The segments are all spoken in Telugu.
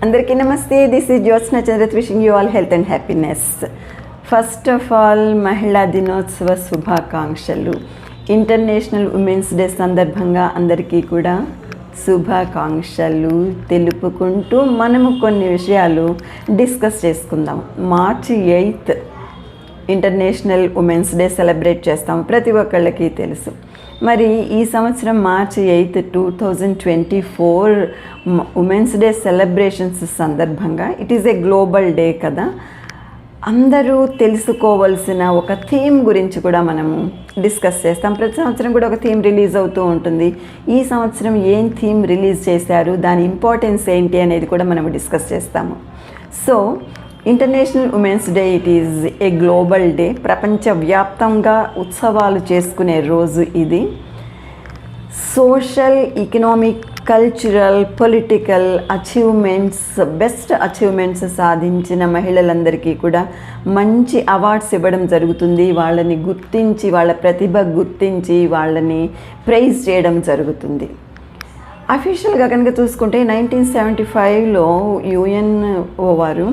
అందరికీ నమస్తే. This is Jyotsna Chandrat wishing you all health and happiness. First of all మహిళా దినోత్సవ శుభాకాంక్షలు. ఇంటర్నేషనల్ ఉమెన్స్ డే సందర్భంగా అందరికీ కూడా శుభాకాంక్షలు తెలుపుకుంటూ మనము కొన్ని విషయాలు డిస్కస్ చేసుకుందాం. మార్చి 8th international women's day celebrate చేస్తాం, ప్రతి ఒక్కళ్ళకి తెలుసు. మరి ఈ సంవత్సరం మార్చి 8th 2024 ఉమెన్స్ డే సెలబ్రేషన్స్ సందర్భంగా it is a global day కదా. అందరూ తెలుసుకోవాల్సిన ఒక థీమ్ గురించి కూడా మనము డిస్కస్ చేస్తాం. ప్రతి సంవత్సరం కూడా ఒక థీమ్ రిలీజ్ అవుతూ ఉంటుంది. ఈ సంవత్సరం ఏం థీమ్ రిలీజ్ చేశారు, దాని ఇంపార్టెన్స్ ఏంటి అనేది కూడా మనము డిస్కస్ చేస్తాము. So international women's day it is a global day. ప్రపంచవ్యాప్తంగా ఉత్సవాలు చేసుకునే రోజు ఇది. Social, economic, cultural, political achievements, best achievements సాధించిన మహిళలందరికీ కూడా మంచి అవార్డ్స్ ఇవ్వడం జరుగుతుంది. వాళ్ళని గుర్తించి, వాళ్ళ ప్రతిభ గుర్తించి వాళ్ళని ప్రైజ్ చేయడం జరుగుతుంది. అఫీషియల్గా కనుక చూసుకుంటే 1975లో యుఎన్ఓ వారు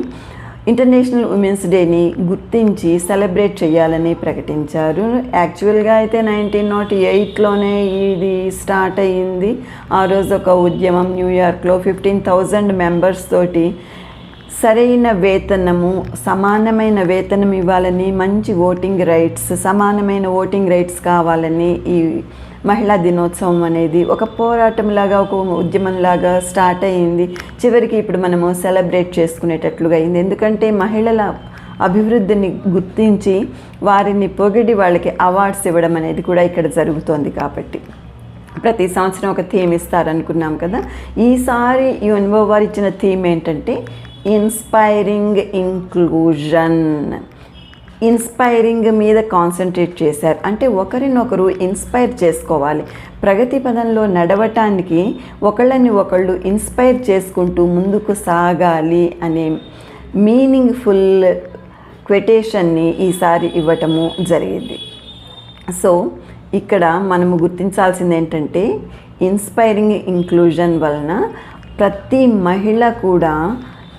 ఇంటర్నేషనల్ ఉమెన్స్ డేని గుర్తించి సెలబ్రేట్ చేయాలని ప్రకటించారు. యాక్చువల్గా అయితే 1908లోనే ఇది స్టార్ట్ అయ్యింది. ఆ రోజు ఒక ఉద్యమం న్యూయార్క్లో 15,000 మెంబర్స్ తోటి సరైన వేతనము, సమానమైన వేతనం ఇవ్వాలని, మంచి ఓటింగ్ రైట్స్, సమానమైన ఓటింగ్ రైట్స్ కావాలని ఈ మహిళా దినోత్సవం అనేది ఒక పోరాటంలాగా, ఒక ఉద్యమంలాగా స్టార్ట్ అయ్యింది. చివరికి ఇప్పుడు మనము సెలబ్రేట్ చేసుకునేటట్లుగా అయింది. ఎందుకంటే మహిళల అభివృద్ధిని గుర్తించి వారిని పొగిడి వాళ్ళకి అవార్డ్స్ ఇవ్వడం అనేది కూడా ఇక్కడ జరుగుతోంది. కాబట్టి ప్రతి సంవత్సరం ఒక థీమ్ ఇస్తారనుకున్నాం కదా. ఈసారి యుఎన్ఓ వారు ఇచ్చిన థీమ్ ఏంటంటే ఇన్స్పైరింగ్ ఇంక్లూజన్. ఇన్స్పైరింగ్ మీద కాన్సన్ట్రేట్ చేశారు. అంటే ఒకరినొకరు ఇన్స్పైర్ చేసుకోవాలి. ప్రగతి పదంలో నడవటానికి ఒకళ్ళని ఒకళ్ళు ఇన్స్పైర్ చేసుకుంటూ ముందుకు సాగాలి అనే మీనింగ్ఫుల్ క్వెటేషన్ని ఈసారి ఇవ్వటము జరిగింది. సో ఇక్కడ మనము గుర్తించాల్సింది ఏంటంటే ఇన్స్పైరింగ్ ఇంక్లూజన్ వలన ప్రతి మహిళ కూడా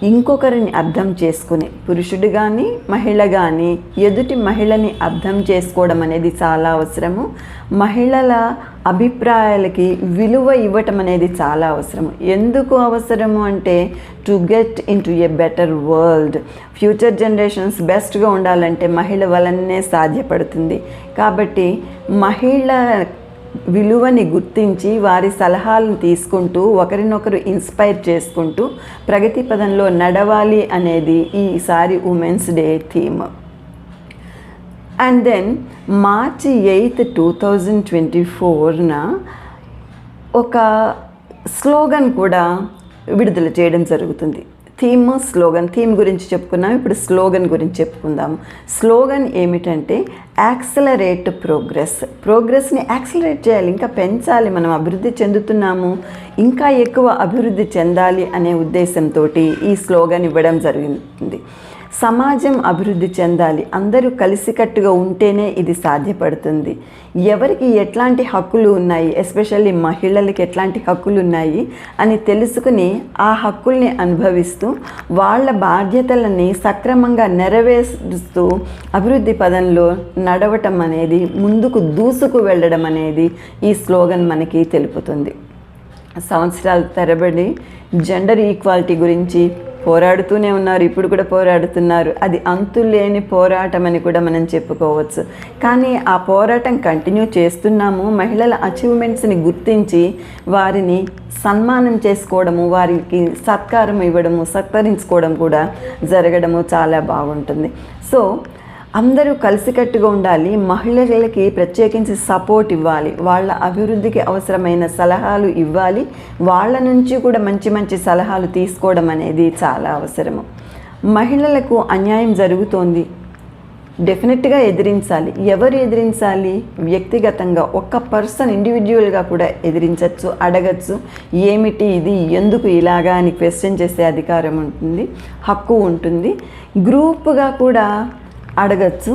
ఇంకొకరిని అర్థం చేసుకుని, పురుషుడు కానీ మహిళ కానీ ఎదుటి మహిళని అర్థం చేసుకోవడం అనేది చాలా అవసరము. మహిళల అభిప్రాయాలకి విలువ ఇవ్వటం అనేది చాలా అవసరము. ఎందుకు అవసరము అంటే to get in to a better world. Future generations బెస్ట్గా ఉండాలంటే మహిళ వలనే సాధ్యపడుతుంది. కాబట్టి మహిళ విలువని గుర్తించి వారి సలహాలను తీసుకుంటూ ఒకరినొకరు ఇన్స్పైర్ చేసుకుంటూ ప్రగతి పదంలో నడవాలి అనేది ఈసారి women's day theme. And then March 8th 2024 ఒక స్లోగన్ కూడా విడుదల చేయడం జరుగుతుంది. థీమ్ గురించి చెప్పుకున్నాం, ఇప్పుడు స్లోగన్ గురించి చెప్పుకుందాము. స్లోగన్ ఏమిటంటే యాక్సలరేట్ ప్రోగ్రెస్ని యాక్సలరేట్ చేయాలి, ఇంకా పెంచాలి. మనం అభివృద్ధి చెందుతున్నాము, ఇంకా ఎక్కువ అభివృద్ధి చెందాలి అనే ఉద్దేశంతో ఈ స్లోగన్ ఇవ్వడం జరిగింది. సమాజం అభివృద్ధి చెందాలి, అందరూ కలిసికట్టుగా ఉంటేనే ఇది సాధ్యపడుతుంది. ఎవరికి ఎట్లాంటి హక్కులు ఉన్నాయి, ఎస్పెషల్లీ మహిళలకి ఎట్లాంటి హక్కులు ఉన్నాయి అని తెలుసుకుని ఆ హక్కుల్ని అనుభవిస్తూ వాళ్ళ బాధ్యతలని సక్రమంగా నెరవేరుస్తూ అభివృద్ధి పదంలో నడవటం అనేది, ముందుకు దూసుకు వెళ్ళడం అనేది ఈ స్లోగన్ మనకి తెలుపుతుంది. సంవత్సరాల తరబడి జెండర్ ఈక్వాలిటీ గురించి పోరాడుతూనే ఉన్నారు, ఇప్పుడు కూడా పోరాడుతున్నారు. అది అంతులేని పోరాటం అని కూడా మనం చెప్పుకోవచ్చు. కానీ ఆ పోరాటం కంటిన్యూ చేస్తున్నాము. మహిళల అచీవ్మెంట్స్ని గుర్తించి వారిని సన్మానం చేసుకోవడము, వారికి సత్కారం ఇవ్వడము, సత్కరించుకోవడం కూడా జరగడము చాలా బాగుంటుంది. సో అందరూ కలిసికట్టుగా ఉండాలి. మహిళలకి ప్రత్యేకించి సపోర్ట్ ఇవ్వాలి, వాళ్ళ అభివృద్ధికి అవసరమైన సలహాలు ఇవ్వాలి. వాళ్ళ నుంచి కూడా మంచి మంచి సలహాలు తీసుకోవడం అనేది చాలా అవసరము. మహిళలకు అన్యాయం జరుగుతోంది, డెఫినెట్గా ఎదిరించాలి. ఎవరు ఎదిరించాలి? వ్యక్తిగతంగా ఒక్క పర్సన్ ఇండివిజువల్గా కూడా ఎదిరించవచ్చు, అడగచ్చు. ఏమిటి ఇది, ఎందుకు ఇలాగా అని క్వశ్చన్ చేసే అధికారం ఉంటుంది, హక్కు ఉంటుంది. గ్రూప్గా కూడా అడగచ్చు.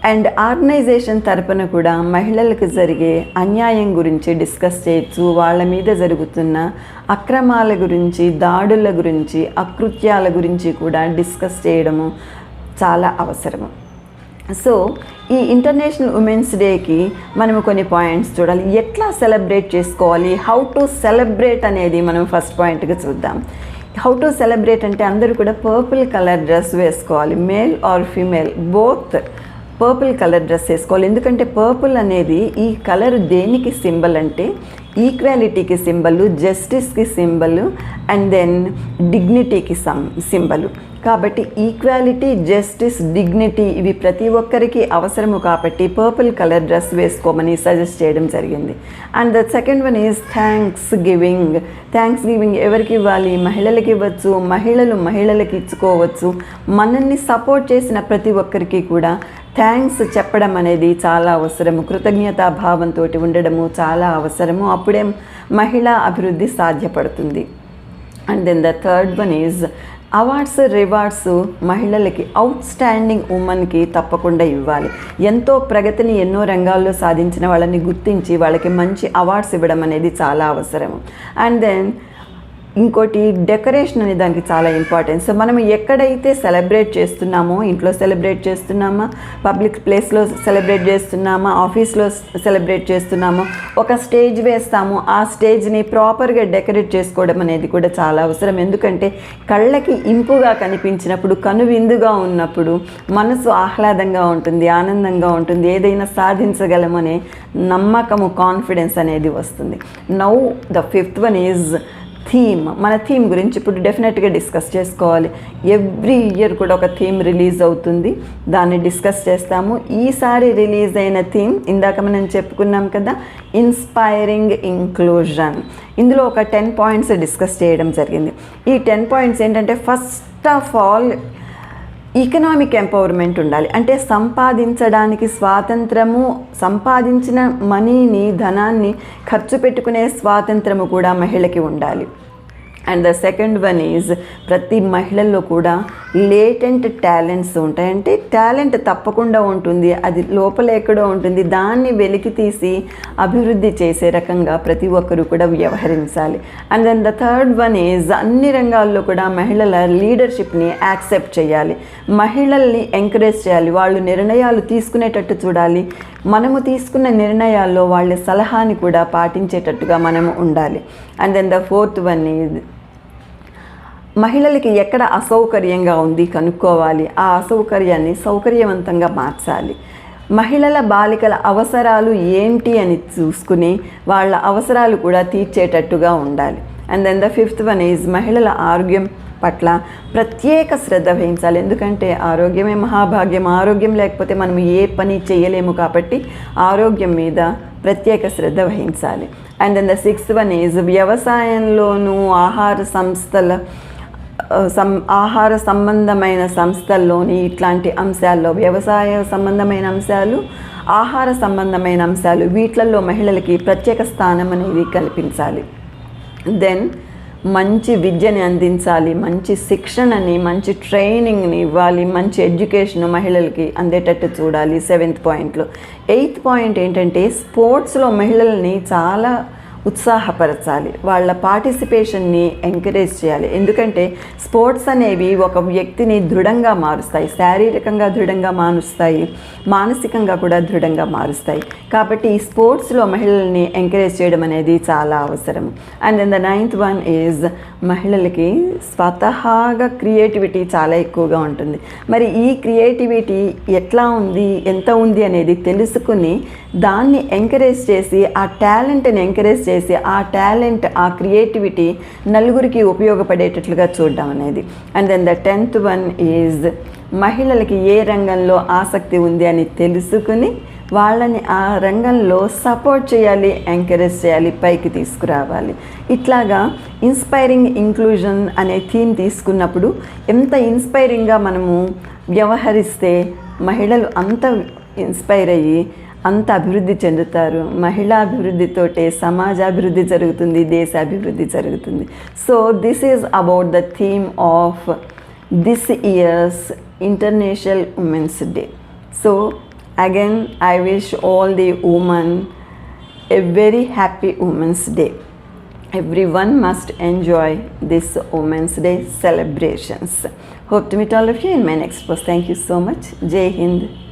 అండ్ ఆర్గనైజేషన్ తరపున కూడా మహిళలకు జరిగే అన్యాయం గురించి డిస్కస్ చేయొచ్చు, వాళ్ళ మీద జరుగుతున్న అక్రమాల గురించి, దాడుల గురించి, అకృత్యాల గురించి కూడా డిస్కస్ చేయడము చాలా అవసరము. సో ఈ ఇంటర్నేషనల్ ఉమెన్స్ డేకి మనము కొన్ని పాయింట్స్ చూడాలి. ఎట్లా సెలబ్రేట్ చేసుకోవాలి, హౌ టు సెలబ్రేట్ అనేది మనం ఫస్ట్ పాయింట్గా చూద్దాం. హౌ టు సెలబ్రేట్ అంటే అందరూ కూడా పర్పుల్ కలర్ డ్రెస్ వేసుకోవాలి, male or female both purple colour dress వేసుకోవాలి. ఎందుకంటే పర్పుల్ అనేది ఈ కలర్ దేనికి సింబల్ అంటే ఈక్వాలిటీకి సింబల్, జస్టిస్కి సింబల్, అండ్ దెన్ డిగ్నిటీకి సింబల్. కాబట్టి ఈక్వాలిటీ, జస్టిస్, డిగ్నిటీ ఇవి ప్రతి ఒక్కరికి అవసరము కాబట్టి పర్పుల్ కలర్ డ్రెస్ వేసుకోమని సజెస్ట్ చేయడం జరిగింది. And the second one is thanksgiving. Thanksgiving ఎవరికి ఇవ్వాలి? మహిళలకి ఇవ్వచ్చు, మహిళలు మహిళలకి ఇచ్చుకోవచ్చు. మనల్ని సపోర్ట్ చేసిన ప్రతి ఒక్కరికి కూడా థ్యాంక్స్ చెప్పడం అనేది చాలా అవసరము. కృతజ్ఞతాభావంతో ఉండడము చాలా అవసరము. అప్పుడే మహిళా అభివృద్ధి సాధ్యపడుతుంది. And then the third one is awards, rewards మహిళలకి, అవుట్ స్టాండింగ్ ఉమెన్కి తప్పకుండా ఇవ్వాలి. ఎంతో ప్రగతిని ఎన్నో రంగాల్లో సాధించిన వాళ్ళని గుర్తించి వాళ్ళకి మంచి అవార్డ్స్ ఇవ్వడం అనేది చాలా అవసరము. అండ్ దెన్ ఇంకోటి డెకరేషన్ అనే దానికి చాలా ఇంపార్టెంట్. సో మనం ఎక్కడైతే సెలబ్రేట్ చేస్తున్నామో, ఇంట్లో సెలబ్రేట్ చేస్తున్నామా, పబ్లిక్ ప్లేస్లో సెలబ్రేట్ చేస్తున్నామా, ఆఫీస్లో సెలబ్రేట్ చేస్తున్నామో, ఒక స్టేజ్ వేస్తాము, ఆ స్టేజ్ని ప్రాపర్గా డెకరేట్ చేసుకోవడం అనేది కూడా చాలా అవసరం. ఎందుకంటే కళ్ళకి ఇంపుగా కనిపించినప్పుడు, కనువిందుగా ఉన్నప్పుడు మనసు ఆహ్లాదంగా ఉంటుంది, ఆనందంగా ఉంటుంది, ఏదైనా సాధించగలమనే నమ్మకము, కాన్ఫిడెన్స్ అనేది వస్తుంది. Now the fifth one is theme. మన థీమ్ గురించి ఇప్పుడు డెఫినెట్గా డిస్కస్ చేసుకోవాలి. ఎవ్రీ ఇయర్ కూడా ఒక థీమ్ రిలీజ్ అవుతుంది, దాన్ని డిస్కస్ చేస్తాము. ఈసారి రిలీజ్ అయిన థీమ్ ఇందాక మనం చెప్పుకున్నాం కదా, ఇన్స్పైరింగ్ ఇంక్లూజన్. ఇందులో ఒక 10 పాయింట్స్ డిస్కస్ చేయడం జరిగింది. ఈ 10 పాయింట్స్ ఏంటంటే, first of all economic empowerment ఉండాలి. అంటే సంపాదించడానికి స్వాతంత్రము, సంపాదించిన మనీని, ధనాన్ని ఖర్చు పెట్టుకునే స్వాతంత్రము కూడా మహిళకి ఉండాలి. And the second one is ప్రతి మహిళల్లో కూడా లేటెంట్ టాలెంట్స్ ఉంటాయి. అంటే టాలెంట్ తప్పకుండా ఉంటుంది, అది లోపల ఎక్కడో ఉంటుంది, దాన్ని వెలికి తీసి అభివృద్ధి చేసే రకంగా ప్రతి ఒక్కరూ కూడా వ్యవహరించాలి. And then the third one is అన్ని రంగాల్లో కూడా మహిళల లీడర్షిప్ని యాక్సెప్ట్ చేయాలి, మహిళల్ని ఎంకరేజ్ చేయాలి, వాళ్ళు నిర్ణయాలు తీసుకునేటట్టు చూడాలి, మనము తీసుకున్న నిర్ణయాల్లో వాళ్ళ సలహాని కూడా పాటించేటట్టుగా మనము ఉండాలి. And then the fourth one is మహిళలకి ఎక్కడ అసౌకర్యంగా ఉంది కనుక్కోవాలి, ఆ అసౌకర్యాన్ని సౌకర్యవంతంగా మార్చాలి. మహిళల, బాలికల అవసరాలు ఏంటి అని చూసుకుని వాళ్ళ అవసరాలు కూడా తీర్చేటట్టుగా ఉండాలి. And then the fifth one is మహిళల ఆరోగ్యం పట్ల ప్రత్యేక శ్రద్ధ వహించాలి. ఎందుకంటే ఆరోగ్యమే మహాభాగ్యం, ఆరోగ్యం లేకపోతే మనం ఏ పని చేయలేము కాబట్టి ఆరోగ్యం మీద ప్రత్యేక శ్రద్ధ వహించాలి. And then the sixth one is వ్యవసాయంలోనూ ఆహార సంబంధమైన సంస్థల్లోని ఇట్లాంటి అంశాల్లో, వ్యవసాయ సంబంధమైన అంశాలు, ఆహార సంబంధమైన అంశాలు, వీటిల్లో మహిళలకి ప్రత్యేక స్థానం అనేది కల్పించాలి. దెన్ మంచి విద్యని అందించాలి, మంచి శిక్షణని, మంచి ట్రైనింగ్ని ఇవ్వాలి, మంచి ఎడ్యుకేషన్ మహిళలకి అందేటట్టు చూడాలి 7th పాయింట్లో. 8th పాయింట్ ఏంటంటే, స్పోర్ట్స్లో మహిళల్ని చాలా ఉత్సాహపరచాలి, వాళ్ళ పార్టిసిపేషన్ని ఎంకరేజ్ చేయాలి. ఎందుకంటే స్పోర్ట్స్ అనేవి ఒక వ్యక్తిని దృఢంగా మారుస్తాయి, శారీరకంగా దృఢంగా మారుస్తాయి, మానసికంగా కూడా దృఢంగా మారుస్తాయి. కాబట్టి ఈ స్పోర్ట్స్లో మహిళల్ని ఎంకరేజ్ చేయడం అనేది చాలా అవసరం. And then the 9th one is మహిళలకి స్వతహాగా క్రియేటివిటీ చాలా ఎక్కువగా ఉంటుంది. మరి ఈ క్రియేటివిటీ ఎట్లా ఉంది, ఎంత ఉంది అనేది తెలుసుకుని దాన్ని ఎంకరేజ్ చేసి, ఆ టాలెంట్ని ఎంకరేజ్ చేసి, ఆ టాలెంట్, ఆ క్రియేటివిటీ నలుగురికి ఉపయోగపడేటట్లుగా చూడడం అనేది. And then the 10th one is మహిళలకి ఏ రంగంలో ఆసక్తి ఉంది అని తెలుసుకుని వాళ్ళని ఆ రంగంలో సపోర్ట్ చేయాలి, ఎంకరేజ్ చేయాలి, పైకి తీసుకురావాలి. ఇట్లాగా ఇన్స్పైరింగ్ ఇంక్లూజన్ అనే థీమ్ తీసుకున్నప్పుడు ఎంత ఇన్స్పైరింగ్గా మనము వ్యవహరిస్తే మహిళలు అంత ఇన్స్పైర్ అయ్యి అంత అభివృద్ధి చెందుతారు. మహిళా అభివృద్ధితోటే సమాజాభివృద్ధి జరుగుతుంది, దేశాభివృద్ధి జరుగుతుంది. So this is about the theme of this years international women's day. So Again, I wish all the women a very happy Women's Day. Everyone must enjoy this Women's Day celebrations. Hope to meet all of you in my next post. Thank you so much. Jai Hind.